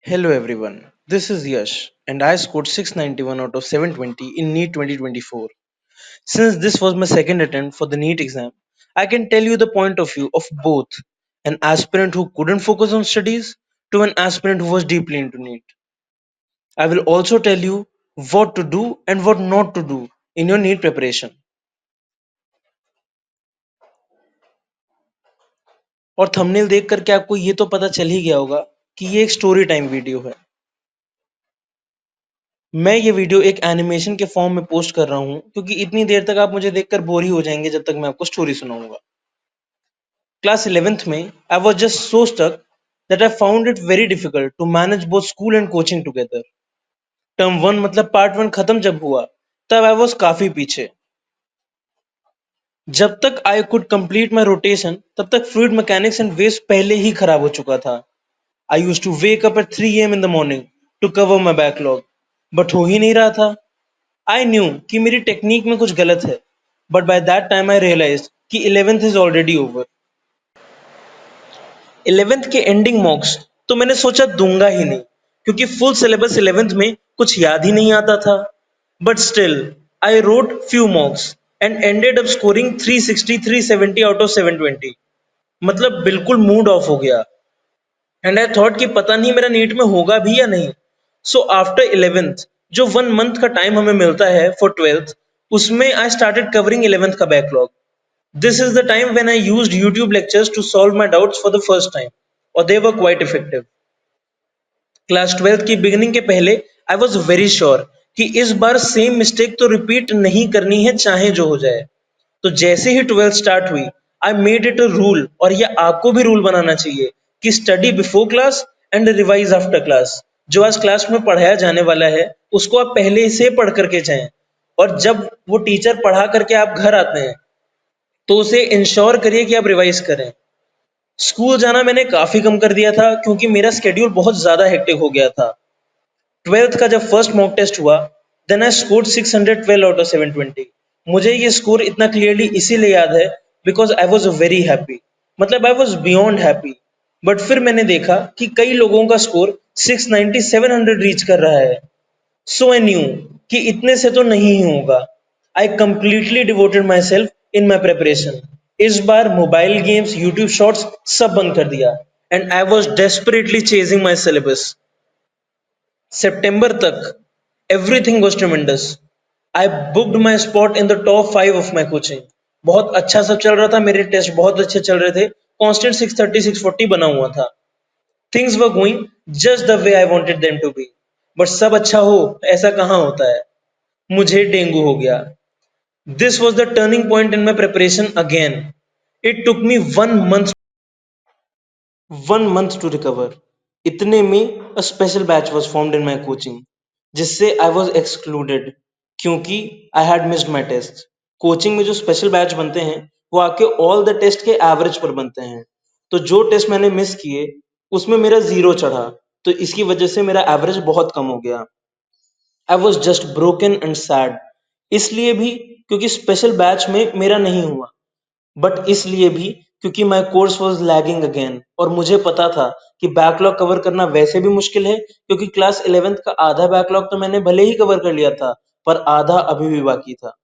Hello everyone, this is Yash and I scored 691 out of 720 in NEET 2024. Since this was my second attempt for the NEET exam, I can tell you the point of view of both an aspirant who couldn't focus on studies to an aspirant who was deeply into NEET. I will also tell you what to do and what not to do in your NEET preparation. और thumbnail देख करके आपको ये तो पता चल ही गया होगा कि ये एक स्टोरी टाइम वीडियो है। मैं ये वीडियो एक एनिमेशन के फॉर्म में पोस्ट कर रहा हूँ क्योंकि इतनी देर तक आप मुझे देखकर बोर ही हो जाएंगे जब तक मैं आपको स्टोरी सुनाऊंगा। क्लास 11th में I was just so stuck that I found it very difficult to manage both school and coaching together. Term one मतलब पार्ट वन खत्म जब हुआ तब आई वॉज काफी पीछे। जब तक I could complete my rotation तब तक फ्लूइड मैकेनिक्स एंड वेव्स पहले ही खराब हो चुका था। I use to wake up at 3 AM in the morning to cover my backlog, but हो ही नहीं रहा था। आई न्यू कि मेरी टेक्निक में कुछ गलत है, but by that time I realise कि 11th is already over. 11th के एंडिंग मॉक्स तो मैंने सोचा दूंगा ही नहीं क्योंकि फुल सिलेबस 11th में कुछ याद ही नहीं आता था। But still I wrote few मॉक्स and ended up scoring 360 370 out of 720। मतलब बिल्कुल मूड ऑफ हो गया एंड आई थॉट कि पता नहीं मेरा नीट में होगा भी या नहीं। सो आफ्टर 11th जो 1 मंथ का टाइम हमें मिलता है फॉर 12th, उसमें आई स्टार्टेड कवरिंग 11th का backlog. This is the time when I used YouTube lectures to solve my doubts for the first time, और they were quite effective. Class 12th की beginning के पहले आई was very sure कि इस बार same mistake तो repeat नहीं करनी है चाहे जो हो जाए। तो जैसे ही 12th स्टार्ट हुई I made it a rule, और ये आपको भी रूल बनाना चाहिए कि study before class and revise after class. जो आज क्लास में पढ़ाया जाने वाला है उसको आप पहले से पढ़ करके जाएं, और जब वो टीचर पढ़ा करके आप घर आते हैं तो उसे इंश्योर करिए कि आप रिवाइज करें। स्कूल जाना मैंने काफी कम कर दिया था क्योंकि मेरा स्केड्यूल बहुत ज्यादा हेक्टिक हो गया था। 12th का जब फर्स्ट मॉक टेस्ट हुआ then I scored 612 out of 720। मुझे ये स्कोर इतना क्लियरली इसीलिए याद है because I was very happy, मतलब I was beyond happy. But फिर मैंने देखा कि कई लोगों का स्कोर 690 700 रीच कर रहा है। सो आई न्यू कि इतने से तो नहीं ही होगा। I completely devoted myself in my preparation. इस बार मोबाइल गेम्स, यूट्यूब शॉर्ट्स सब बंद कर दिया and I was desperately chasing my syllabus. सितंबर तक everything was tremendous. I booked my spot in the top 5 of my coaching. बहुत अच्छा सब चल रहा था, मेरे टेस्ट बहुत अच्छे चल रहे थे, कांस्टेंट 630 640 बना हुआ था। Things were going just the way I wanted them to be. But सब अच्छा हो ऐसा कहाँ होता है। मुझे डेंगू हो गया। This was the turning point in my preparation again. It took me 1 month to recover. इतने में a special batch was formed in my coaching, जिससे I was excluded क्योंकि I had missed my test. Coaching में जो special batch बनते हैं वो आपके ऑल द टेस्ट के एवरेज पर बनते हैं। तो जो टेस्ट मैंने मिस किए उसमें मेरा 0 चढ़ा, तो इसकी वजह से मेरा एवरेज बहुत कम हो गया। आई was just broken and sad, इसलिए भी क्योंकि स्पेशल बैच में मेरा नहीं हुआ, बट इसलिए भी क्योंकि my course was lagging again. और मुझे पता था कि बैकलॉग कवर करना वैसे भी मुश्किल है क्योंकि क्लास 11th का आधा बैकलॉग तो मैंने भले ही कवर कर लिया था पर आधा अभी भी बाकी था।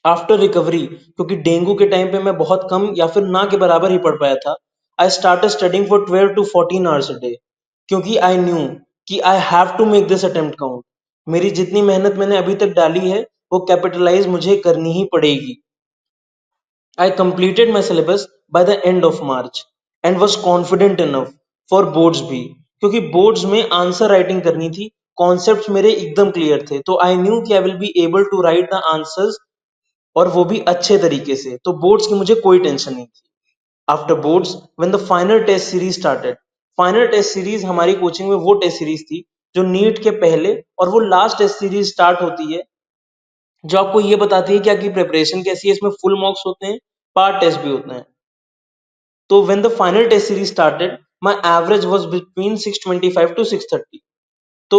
आफ्टर रिकवरी, क्योंकि डेंगू के टाइम पे मैं बहुत कम या फिर ना के बराबर ही पढ़ पाया था, I started studying for 12 to 14 hours a day क्योंकि आई न्यू कि I have to make this attempt count. मेरी जितनी मेहनत मैंने अभी तक डाली है वो कैपिटलाइज मुझे करनी ही पड़ेगी। I completed my syllabus by the end of March and was confident enough for boards भी, क्योंकि बोर्ड्स में आंसर राइटिंग करनी थी। कॉन्सेप्ट्स मेरे एकदम क्लियर थे, तो आई न्यू कि I will be able to write the answers, और वो भी अच्छे तरीके से। तो बोर्ड्स की मुझे कोई टेंशन नहीं थी। After boards when the final test series started, final test series हमारी कोचिंग में वो टेस्ट सीरीज थी जो नीट के पहले और वो लास्ट टेस्ट सीरीज स्टार्ट होती है जो आपको ये बताती है कि आपकी प्रिपरेशन कैसी है। इसमें फुल मार्क्स होते हैं, पार्ट टेस्ट भी होते हैं। तो when the final test series started, my average was between 625 to 630। तो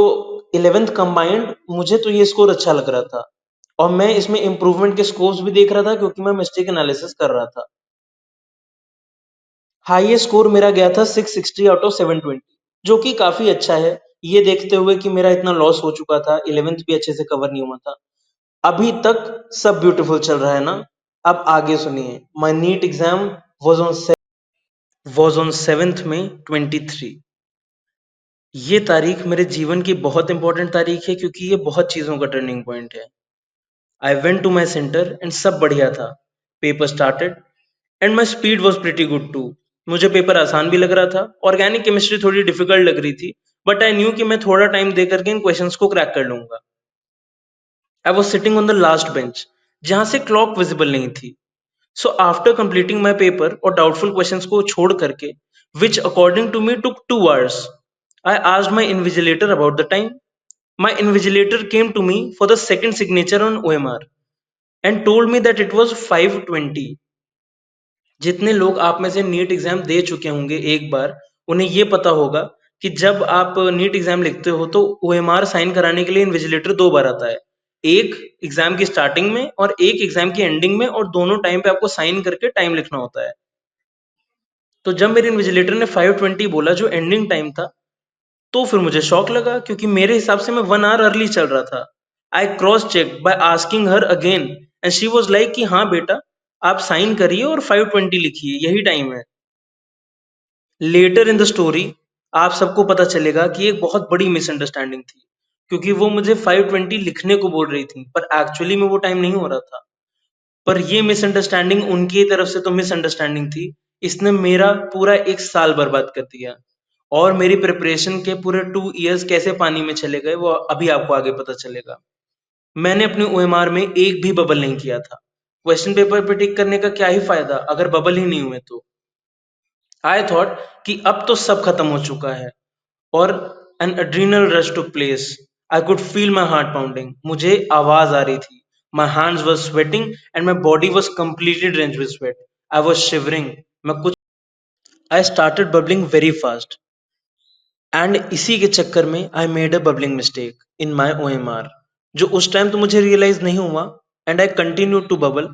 11th combined मुझे तो ये स्कोर अच्छा लग रहा था, और मैं इसमें इम्प्रूवमेंट के स्कोर्स भी देख रहा था क्योंकि मैं मिस्टेक एनालिसिस कर रहा था। हाईएस्ट स्कोर मेरा गया था 660 आउट ऑफ 720। जो कि काफ़ी अच्छा है, ये देखते हुए कि मेरा इतना लॉस हो चुका था, 11th भी अच्छे से कवर नहीं हुआ था। अभी तक सब ब्यूटीफुल चल रहा है ना? अब आगे सुनिए। My NEET exam was on 7th May 23। ये तारीख मेरे जीवन की बहुत इंपॉर्टेंट तारीख है क्योंकि ये बहुत चीज़ों का टर्निंग पॉइंट है। I went to my centre and सब बढ़िया था। Paper started and my speed was pretty good too. मुझे पेपर आसान भी लग रहा था। ऑर्गेनिक केमिस्ट्री थोड़ी डिफिकल्ट लग रही थी, बट आई न्यू कि मैं थोड़ा टाइम दे करके इन क्वेश्चंस को क्रैक कर लूंगा। I was sitting on the last bench, जहां से क्लॉक विजिबल नहीं थी। So after completing my paper और डाउटफुल क्वेश्चंस को छोड़ करके, which according to me took 2 hours, I asked my invigilator about the time. My invigilator came to me for the second signature on OMR and told me that it was 5:20। जितने लोग आप में से NEET exam दे चुके होंगे एक बार, उन्हें ये पता होगा कि जब आप नीट एग्जाम लिखते हो तो ओएमआर साइन कराने के लिए इन्विजिलेटर 2 बार आता है। एक एग्जाम की स्टार्टिंग में और एक एग्जाम की एंडिंग में, और दोनों टाइम पे आपको साइन करके टाइम लिखना होता है। तो जब मेरे इन्विजिलेटर ने 5:20 बोला जो एंडिंग टाइम था, तो फिर मुझे शॉक लगा क्योंकि मेरे हिसाब से मैं 1 hour अर्ली चल रहा था। I cross check by asking her again and she was like कि हाँ बेटा, आप साइन करिए और 5:20 लिखिए, यही टाइम है। लेटर इन द स्टोरी आप सबको पता चलेगा कि एक बहुत बड़ी मिसअंडरस्टैंडिंग थी, क्योंकि वो मुझे 5:20 लिखने को बोल रही थी, पर एक्चुअली में वो टाइम नहीं हो रहा था। पर ये मिसअंडरस्टैंडिंग उनकी तरफ से तो मिसअंडरस्टैंडिंग थी। इसने मेरा पूरा 1 साल बर्बाद कर दिया, और मेरी प्रिपरेशन के पूरे 2 years कैसे पानी में चले गए वो अभी आपको आगे पता चलेगा। मैंने अपने ओएमआर में एक भी बबल नहीं किया था। क्वेश्चन पेपर पे टिक करने का क्या ही फायदा अगर बबल ही नहीं हुए तो। आई थॉट कि अब तो सब खत्म हो चुका है, और an adrenaline rush took place. I could feel my heart pounding. मुझे आवाज आ रही थी। My hands were sweating and my body was completely drenched with sweat। I was shivering. मैं कुछ I started babbling very fast, and इसी के चक्कर में I made a babbling mistake in my O M R, जो उस time तो मुझे रियलाइज नहीं हुआ। And I continue to bubble.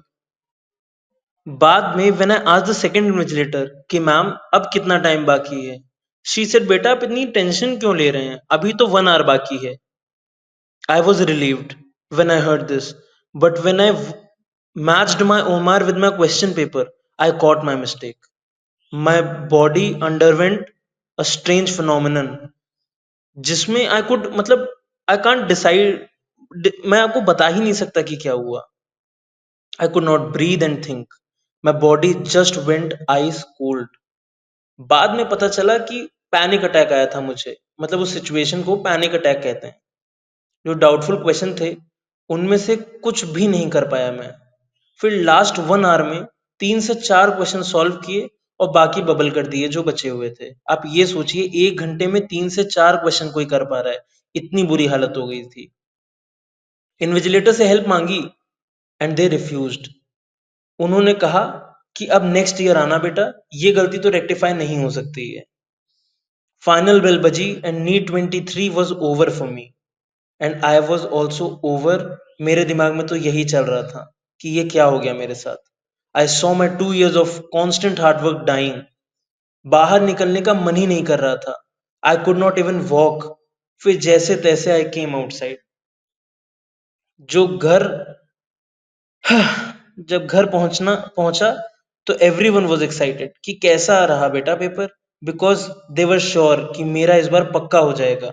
बाद में when I asked the second invigilator कि मैम अब कितना टाइम बाकी है, शी सेड बेटा आप इतनी टेंशन क्यों ले रहे हैं, अभी तो 1 hour बाकी है। I was relieved when I heard this, but when I matched my OMR with my question paper, I caught my mistake. My body underwent a strange phenomenon जिसमें आई कुड मतलब आई कांट डिसाइड, मैं आपको बता ही नहीं सकता कि क्या हुआ। आई could not breathe and think. My body just went ice cold. बाद में पता चला कि पैनिक अटैक आया था मुझे, मतलब उस सिचुएशन को पैनिक अटैक कहते हैं। जो डाउटफुल क्वेश्चन थे उनमें से कुछ भी नहीं कर पाया मैं। फिर लास्ट 1 hour में 3 से 4 क्वेश्चन सॉल्व किए और बाकी बबल कर दिए जो बचे हुए थे। आप ये सोचिए 1 घंटे में 3 से 4 क्वेश्चन कोई कर पा रहा है, इतनी बुरी हालत हो गई थी। इन्विजिलेटर से हेल्प मांगी एंड दे रिफ्यूज्ड। उन्होंने कहा कि अब नेक्स्ट ईयर आना बेटा, ये गलती तो रेक्टिफाई नहीं हो सकती है। फाइनल बेल बजी and NEET 23 was over for me, and I was also over. मेरे दिमाग में तो यही चल रहा था कि ये क्या हो गया मेरे साथ। I saw my 2 years of constant hard work dying. बाहर निकलने का मन ही नहीं कर रहा था। I could not even walk. फिर जैसे तैसे आई केम आउटसाइड। जो घर जब घर पहुंचा तो एवरी वन वॉज एक्साइटेड कि कैसा रहा बेटा paper, because they were sure कि मेरा इस बार पक्का हो जाएगा,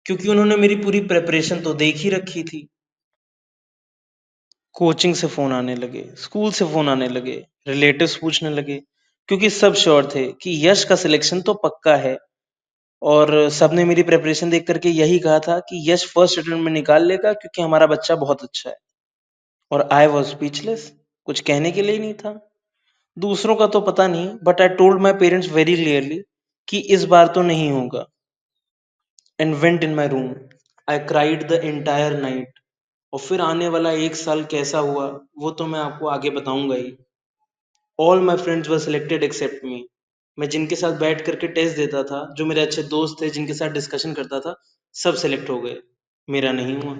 क्योंकि उन्होंने मेरी पूरी प्रेपरेशन तो देख ही रखी थी। कोचिंग से फोन आने लगे, स्कूल से फोन आने लगे, रिलेटिव्स पूछने लगे, क्योंकि सब श्योर थे कि यश का सिलेक्शन तो पक्का है। और सबने मेरी प्रेपरेशन देख करके यही कहा था कि यश फर्स्ट अटेम्प्ट में निकाल लेगा क्योंकि हमारा बच्चा बहुत अच्छा है। और आई वॉज स्पीचलेस। कुछ कहने के लिए ही नहीं था। दूसरों का तो पता नहीं, but I told my parents very clearly कि इस बार तो नहीं होगा, and went in my room. I cried the entire night. और फिर आने वाला 1 साल कैसा हुआ वो तो मैं आपको आगे बताऊंगा ही। All my friends were selected except me. मैं जिनके साथ बैठ करके टेस्ट देता था, जो मेरे अच्छे दोस्त थे जिनके साथ डिस्कशन करता था, सब सिलेक्ट हो गए, मेरा नहीं हुआ।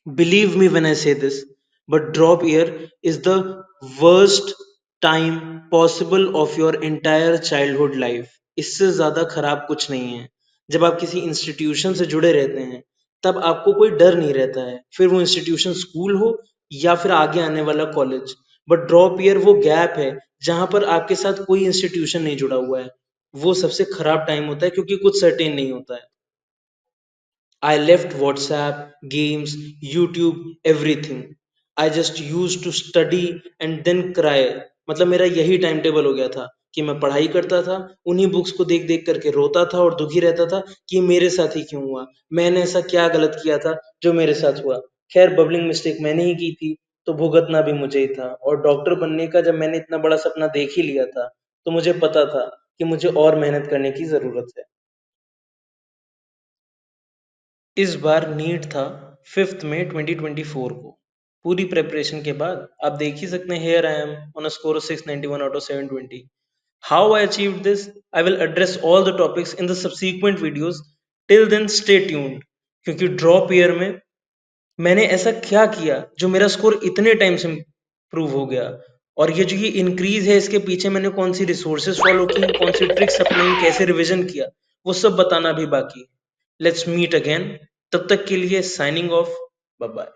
बिलीव मी व्हेन आई से this, but drop year is the worst time possible of your entire childhood life. इससे ज़्यादा खराब कुछ नहीं है। जब आप किसी इंस्टीट्यूशन से जुड़े रहते हैं, तब आपको कोई डर नहीं रहता है, फिर वो इंस्टीट्यूशन स्कूल हो या फिर आगे आने वाला कॉलेज। बट ड्रॉप ईयर वो गैप है जहाँ पर आपके साथ कोई इंस्टीट्यूशन नहीं जुड़ा हुआ है। वो सबसे खराब टाइम होता है क्योंकि कुछ सर्टेन नहीं होता है। I left WhatsApp, games, YouTube, everything. I just used to study and then cry. मतलब मेरा यही टाइम टेबल हो गया था कि मैं पढ़ाई करता था, उन्हीं बुक्स को देख देख करके रोता था और दुखी रहता था कि मेरे साथ ही क्यों हुआ, मैंने ऐसा क्या गलत किया था जो मेरे साथ हुआ। खैर बबलिंग मिस्टेक मैंने ही की थी, तो भुगतना भी मुझे ही था। और डॉक्टर बनने का जब मैंने इतना बड़ा सपना देख ही लिया था, तो मुझे पता था कि मुझे और मेहनत करने की ज़रूरत है। इस बार नीट था 5 मई 2024 को। पूरी प्रिपरेशन के बाद आप देख ही सकते हैं, here I am on a score of 691 out of 720। How I achieved this? I will address all the topics in the subsequent videos. Till then stay tuned, क्योंकि ड्रॉप ईयर में मैंने ऐसा क्या किया जो मेरा स्कोर इतने टाइम से इम्प्रूव हो गया, और ये जो ये इंक्रीज है इसके पीछे मैंने कौन सी रिसोर्सेज फॉलो की, कौन सी ट्रिक्स अपनाई, कैसे रिवीजन किया, वो सब बताना भी बाकी है। लेट्स मीट अगेन, तब तक के लिए साइनिंग ऑफ, बाय बाय।